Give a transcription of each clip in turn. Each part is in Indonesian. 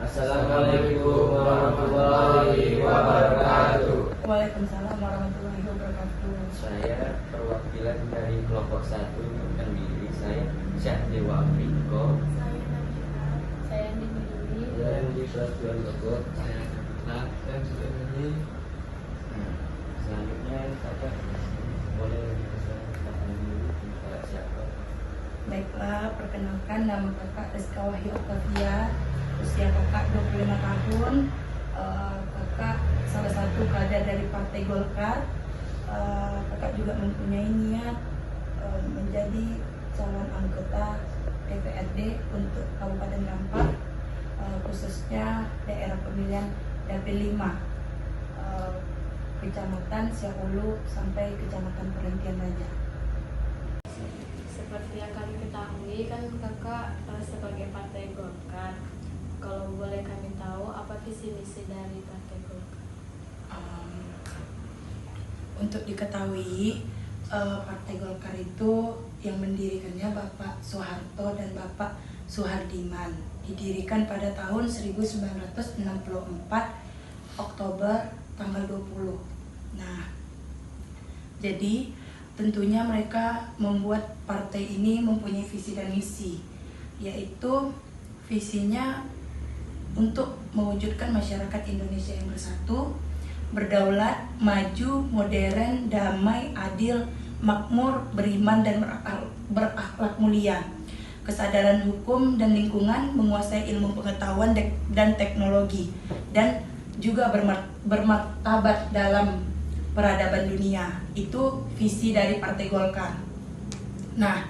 Assalamualaikum warahmatullahi wabarakatuh. Waalaikumsalam warahmatullahi wabarakatuh. Saya perwakilan dari kelompok 1 pendiri. Saya Syah Dewa Afriko. Saya Nabila. Saya Nini. Saya di kelas 2 Bogor. Saya Nah, dan sudah ini. Selanjutnya kakak boleh memperkenalkan diri kepada siapa? Baiklah, perkenalkan nama kakak Rizka Wahyu Octavia. Usia kakak 25 tahun. Kakak salah satu kader dari Partai Golkar. Kakak juga mempunyai niat menjadi calon anggota DPRD untuk Kabupaten Dampak, khususnya daerah pemilihan Dapil 5, Kecamatan Siakulu sampai Kecamatan Perhentian Raja. Seperti yang kami ketahui kan kakak sebagai Partai Golkar. Kalau boleh kami tahu apa visi misi dari Partai Golkar? Untuk diketahui, Partai Golkar itu yang mendirikannya Bapak Soeharto dan Bapak Soehardiman. Didirikan pada tahun 1964 Oktober tanggal 20. Nah, jadi tentunya mereka membuat partai ini mempunyai visi dan misi, yaitu visinya untuk mewujudkan masyarakat Indonesia yang bersatu, berdaulat, maju, modern, damai, adil, makmur, beriman, dan berakhlak mulia, kesadaran hukum dan lingkungan, menguasai ilmu pengetahuan dan teknologi, dan juga bermartabat dalam peradaban dunia. Itu visi dari Partai Golkar. Nah,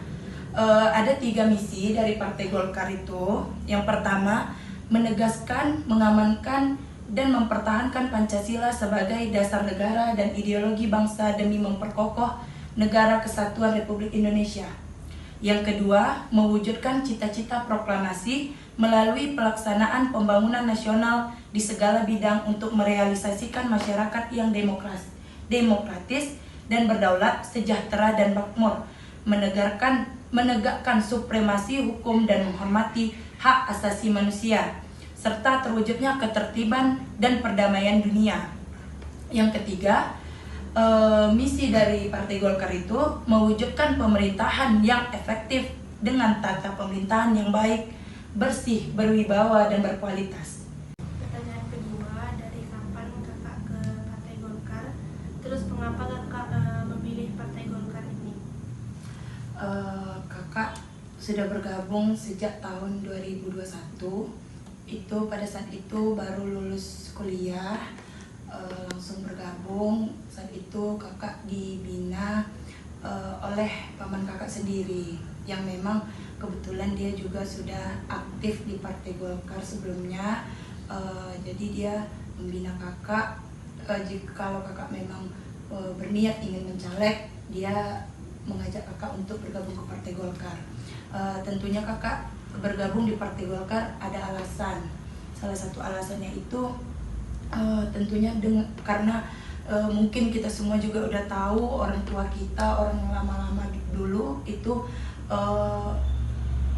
ada 3 misi dari Partai Golkar itu. Yang pertama, menegaskan, mengamankan, dan mempertahankan Pancasila sebagai dasar negara dan ideologi bangsa demi memperkokoh negara kesatuan Republik Indonesia. Yang kedua, mewujudkan cita-cita proklamasi melalui pelaksanaan pembangunan nasional di segala bidang untuk merealisasikan masyarakat yang demokratis dan berdaulat, sejahtera dan makmur, menegakkan supremasi hukum dan menghormati hak asasi manusia, serta terwujudnya ketertiban dan perdamaian dunia. Yang ketiga, misi dari Partai Golkar itu mewujudkan pemerintahan yang efektif dengan tata pemerintahan yang baik, bersih, berwibawa, dan berkualitas. Pertanyaan kedua, dari kapan kakak ke Partai Golkar? Terus mengapa kakak memilih Partai Golkar ini? Kakak sudah bergabung sejak tahun 2021. Itu pada saat itu baru lulus kuliah, langsung bergabung. Saat itu kakak dibina oleh paman kakak sendiri, yang memang kebetulan dia juga sudah aktif di Partai Golkar sebelumnya. Jadi dia membina kakak. Kalau kakak memang berniat ingin mencaleg, dia mengajak kakak untuk bergabung ke Partai Golkar. Tentunya kakak bergabung di Partai Golkar ada alasan. Salah satu alasannya itu tentunya karena mungkin kita semua juga udah tahu, orang tua kita, orang yang lama-lama dulu itu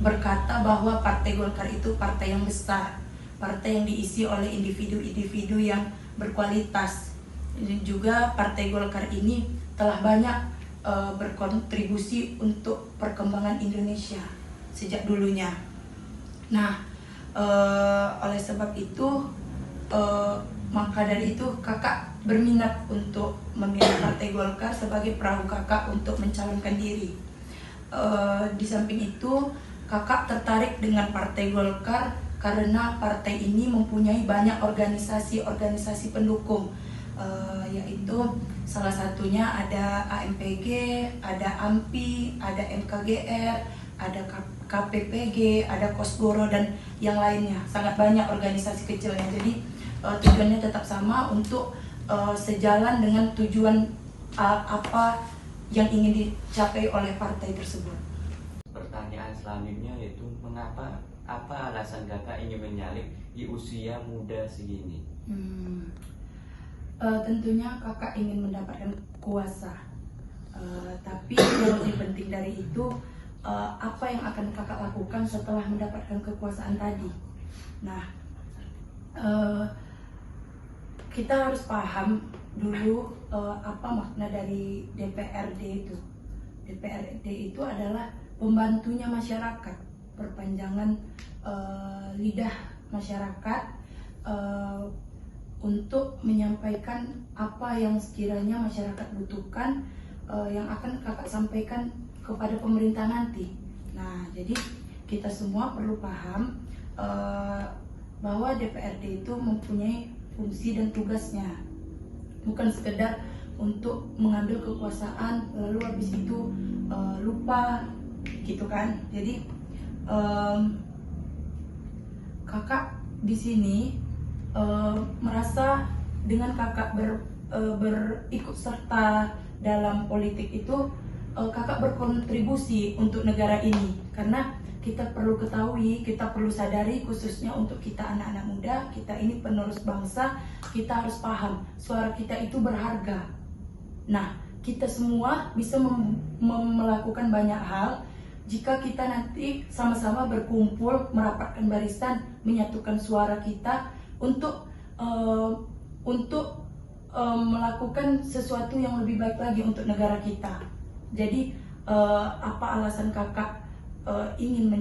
berkata bahwa Partai Golkar itu partai yang besar, partai yang diisi oleh individu-individu yang berkualitas. Dan juga Partai Golkar ini telah banyak berkontribusi untuk perkembangan Indonesia sejak dulunya. Nah, oleh sebab itu maka dari itu kakak berminat untuk memilih Partai Golkar sebagai perahu kakak untuk mencalonkan diri. Di samping itu kakak tertarik dengan Partai Golkar karena partai ini mempunyai banyak organisasi pendukung, yaitu salah satunya ada AMPG, ada AMPI, ada MKGR, ada KPPG, ada Kosgoro, dan yang lainnya. Sangat banyak organisasi kecilnya. Jadi tujuannya tetap sama, untuk sejalan dengan tujuan apa yang ingin dicapai oleh partai tersebut. Pertanyaan selanjutnya yaitu apa alasan kakak ingin menyalek di usia muda segini? Tentunya kakak ingin mendapatkan kuasa, tapi yang lebih penting dari itu, apa yang akan kakak lakukan setelah mendapatkan kekuasaan tadi. Nah, eh, kita harus paham dulu apa makna dari DPRD itu. DPRD itu adalah pembantunya masyarakat, perpanjangan lidah masyarakat untuk menyampaikan apa yang sekiranya masyarakat butuhkan, yang akan kakak sampaikan kepada pemerintah nanti. Nah, jadi kita semua perlu paham bahwa DPRD itu mempunyai fungsi dan tugasnya, bukan sekedar untuk mengambil kekuasaan lalu habis itu lupa gitu kan. Jadi kakak di sini merasa dengan kakak berikut serta dalam politik itu, kakak berkontribusi untuk negara ini, karena kita perlu ketahui, kita perlu sadari, khususnya untuk kita anak-anak muda, kita ini penerus bangsa, kita harus paham suara kita itu berharga. Nah, kita semua bisa melakukan banyak hal jika kita nanti sama-sama berkumpul, merapatkan barisan, menyatukan suara kita untuk melakukan sesuatu yang lebih baik lagi untuk negara kita. Jadi apa alasan kakak ingin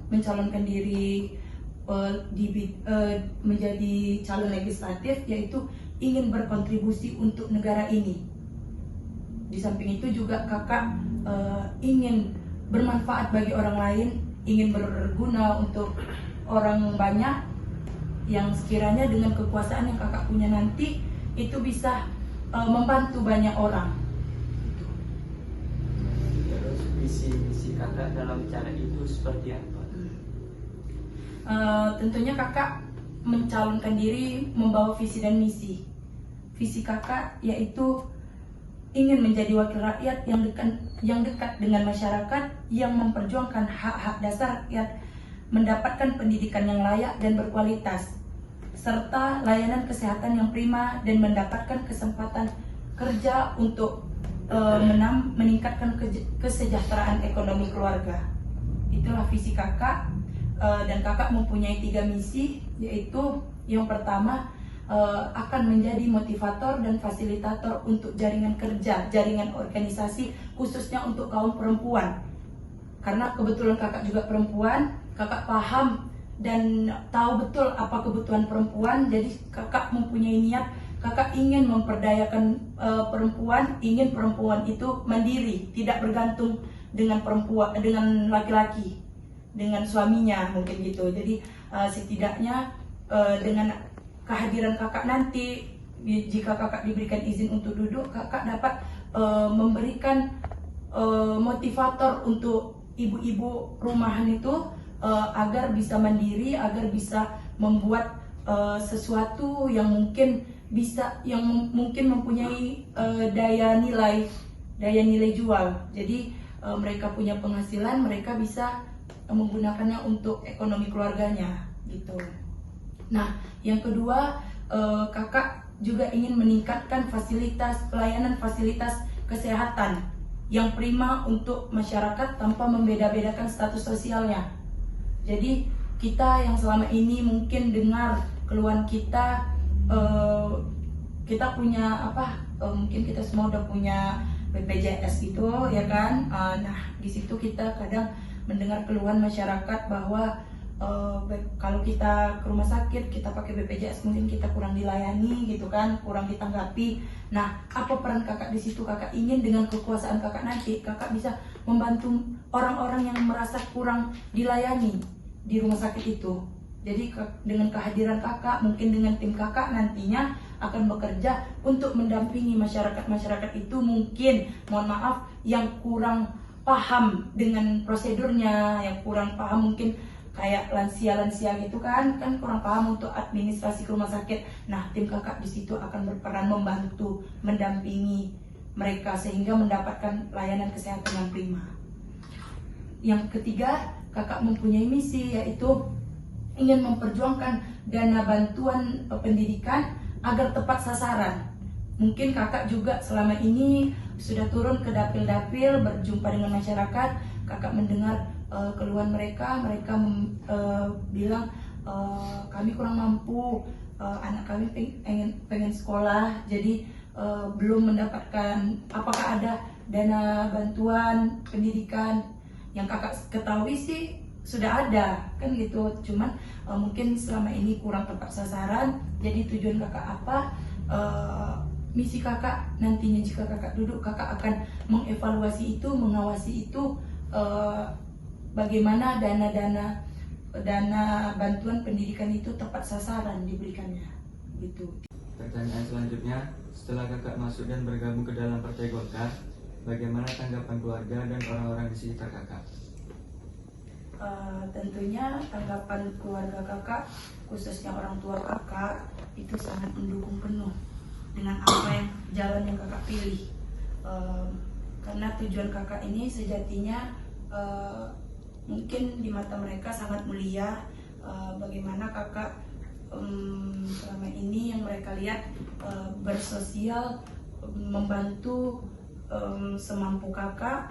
mencalonkan diri menjadi calon legislatif, yaitu ingin berkontribusi untuk negara ini. Di samping itu juga kakak ingin bermanfaat bagi orang lain, ingin berguna untuk orang banyak, yang sekiranya dengan kekuasaan yang kakak punya nanti itu bisa membantu banyak orang. Terus visi-misi kakak dalam cara itu seperti apa? Tentunya kakak mencalonkan diri membawa visi dan misi. Visi kakak yaitu ingin menjadi wakil rakyat yang dekat dengan masyarakat, yang memperjuangkan hak-hak dasar rakyat, mendapatkan pendidikan yang layak dan berkualitas, serta layanan kesehatan yang prima, dan mendapatkan kesempatan kerja untuk meningkatkan kesejahteraan ekonomi keluarga. Itulah visi kakak, dan kakak mempunyai 3 misi, yaitu yang pertama akan menjadi motivator dan fasilitator untuk jaringan kerja, jaringan organisasi khususnya untuk kaum perempuan. Karena kebetulan kakak juga perempuan, kakak paham dan tahu betul apa kebutuhan perempuan. Jadi kakak mempunyai niat, kakak ingin memperdayakan perempuan, ingin perempuan itu mandiri, tidak bergantung dengan perempuan, dengan laki-laki, dengan suaminya mungkin gitu. Jadi setidaknya dengan kehadiran kakak nanti, jika kakak diberikan izin untuk duduk, kakak dapat memberikan motivator untuk ibu-ibu rumahan itu agar bisa mandiri, agar bisa membuat sesuatu yang mungkin mempunyai daya nilai jual. Jadi mereka punya penghasilan, mereka bisa menggunakannya untuk ekonomi keluarganya gitu. Nah, yang kedua, kakak juga ingin meningkatkan pelayanan fasilitas kesehatan yang prima untuk masyarakat tanpa membeda-bedakan status sosialnya. Jadi kita yang selama ini mungkin dengar keluhan kita, kita punya mungkin kita semua udah punya BPJS itu, ya kan? Nah, di situ kita kadang mendengar keluhan masyarakat bahwa kalau kita ke rumah sakit, kita pakai BPJS, mungkin kita kurang dilayani gitu kan, kurang ditanggapi. Nah, apa peran kakak di situ? Kakak ingin dengan kekuasaan kakak nanti, kakak bisa membantu orang-orang yang merasa kurang dilayani di rumah sakit itu. Jadi dengan kehadiran kakak, mungkin dengan tim kakak nantinya akan bekerja untuk mendampingi masyarakat itu mungkin, mohon maaf, yang kurang paham dengan prosedurnya, yang kurang paham mungkin kayak lansia gitu kan kurang paham untuk administrasi ke rumah sakit. Nah, tim kakak di situ akan berperan membantu, mendampingi mereka sehingga mendapatkan layanan kesehatan yang prima. Yang ketiga, kakak mempunyai misi, yaitu ingin memperjuangkan dana bantuan pendidikan agar tepat sasaran. Mungkin kakak juga selama ini sudah turun ke dapil-dapil, berjumpa dengan masyarakat, kakak mendengar keluhan mereka bilang kami kurang mampu, anak kami pengen sekolah, jadi belum mendapatkan, apakah ada dana bantuan pendidikan. Yang kakak ketahui sih sudah ada kan gitu, cuman mungkin selama ini kurang tepat sasaran. Jadi tujuan kakak apa, misi kakak nantinya jika kakak duduk, kakak akan mengevaluasi itu, mengawasi itu, bagaimana dana bantuan pendidikan itu tepat sasaran diberikannya gitu. Pertanyaan selanjutnya, setelah kakak masuk dan bergabung ke dalam Partai Golkar, bagaimana tanggapan keluarga dan orang-orang di sekitar kakak? Tentunya tanggapan keluarga kakak, khususnya orang tua kakak, itu sangat mendukung penuh dengan apa yang jalan yang kakak pilih. Karena tujuan kakak ini sejatinya mungkin di mata mereka sangat mulia. Bagaimana kakak selama ini yang mereka lihat bersosial, membantu semampu kakak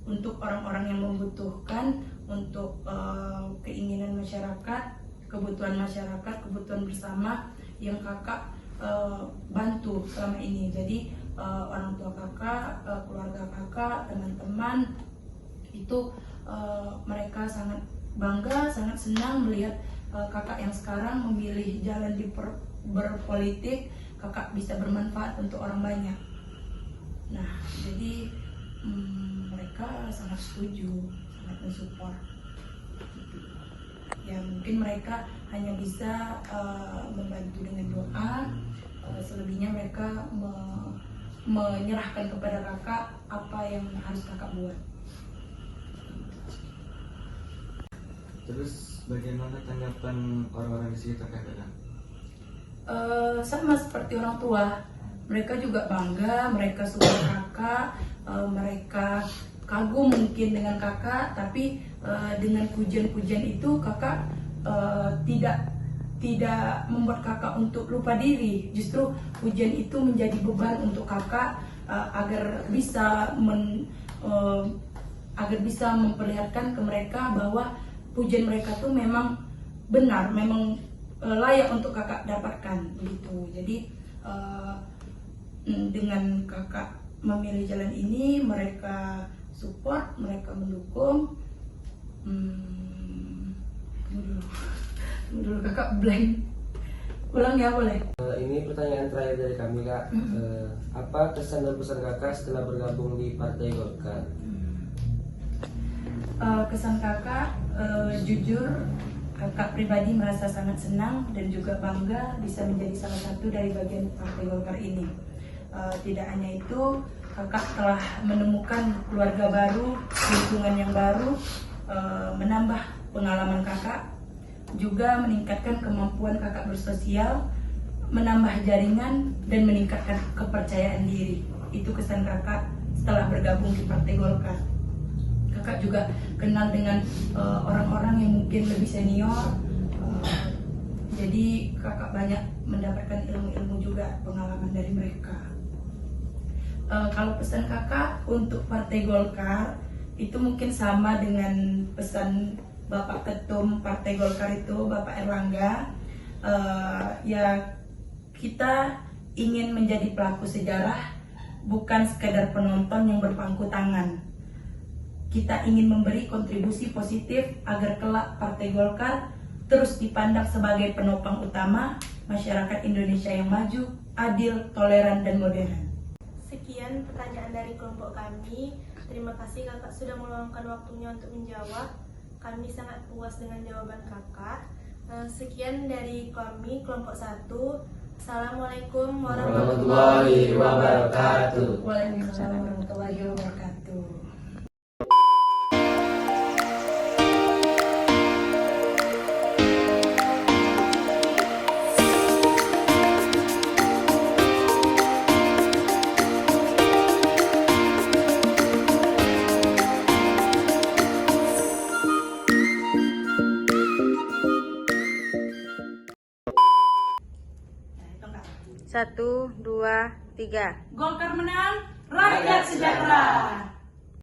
untuk orang-orang yang membutuhkan, untuk keinginan masyarakat, kebutuhan masyarakat, kebutuhan bersama yang kakak bantu selama ini. Jadi orang tua kakak, keluarga kakak, teman-teman itu mereka sangat bangga, sangat senang melihat kakak yang sekarang memilih jalan di berpolitik. Kakak bisa bermanfaat untuk orang banyak. Nah, jadi mereka sangat setuju, sangat mensupport. Ya mungkin mereka hanya bisa membantu dengan doa. Selebihnya mereka menyerahkan kepada kakak apa yang harus kakak buat. Terus bagaimana tanggapan orang-orang di sekitar kakak? Sama seperti orang tua, mereka juga bangga, mereka suka kakak, mereka kagum mungkin dengan kakak, tapi dengan pujian-pujian itu kakak tidak membuat kakak untuk lupa diri. Justru pujian itu menjadi beban untuk kakak agar bisa memperlihatkan ke mereka bahwa pujian mereka tuh memang benar, memang layak untuk kakak dapatkan begitu. Jadi dengan kakak memilih jalan ini, mereka support, mereka mendukung. Tunggu dulu kakak blank. Ulang ya boleh? Ini pertanyaan terakhir dari kami kak. Apa kesan dan pesan kakak setelah bergabung di Partai Golkar? Kesan kakak, jujur kakak pribadi merasa sangat senang dan juga bangga bisa menjadi salah satu dari bagian Partai Golkar ini. Tidak hanya itu, kakak telah menemukan keluarga baru, lingkungan yang baru, menambah pengalaman kakak, juga meningkatkan kemampuan kakak bersosial, menambah jaringan dan meningkatkan kepercayaan diri. Itu kesan kakak setelah bergabung di Partai Golkar. Kakak juga kenal dengan orang-orang yang mungkin lebih senior, jadi kakak banyak mendapatkan ilmu-ilmu juga, pengalaman dari mereka. Kalau pesan kakak untuk Partai Golkar itu mungkin sama dengan pesan Bapak Ketum Partai Golkar itu, Bapak Erlangga. Ya kita ingin menjadi pelaku sejarah, bukan sekedar penonton yang berpangku tangan. Kita ingin memberi kontribusi positif agar kelak Partai Golkar terus dipandang sebagai penopang utama masyarakat Indonesia yang maju, adil, toleran, dan modern. Sekian pertanyaan dari kelompok kami. Terima kasih kakak sudah meluangkan waktunya untuk menjawab. Kami sangat puas dengan jawaban kakak. Sekian dari kami, kelompok 1. Assalamualaikum warahmatullahi wabarakatuh. Waalaikumsalam warahmatullahi wabarakatuh. Satu, dua, tiga. Golkar menang, rakyat sejahtera.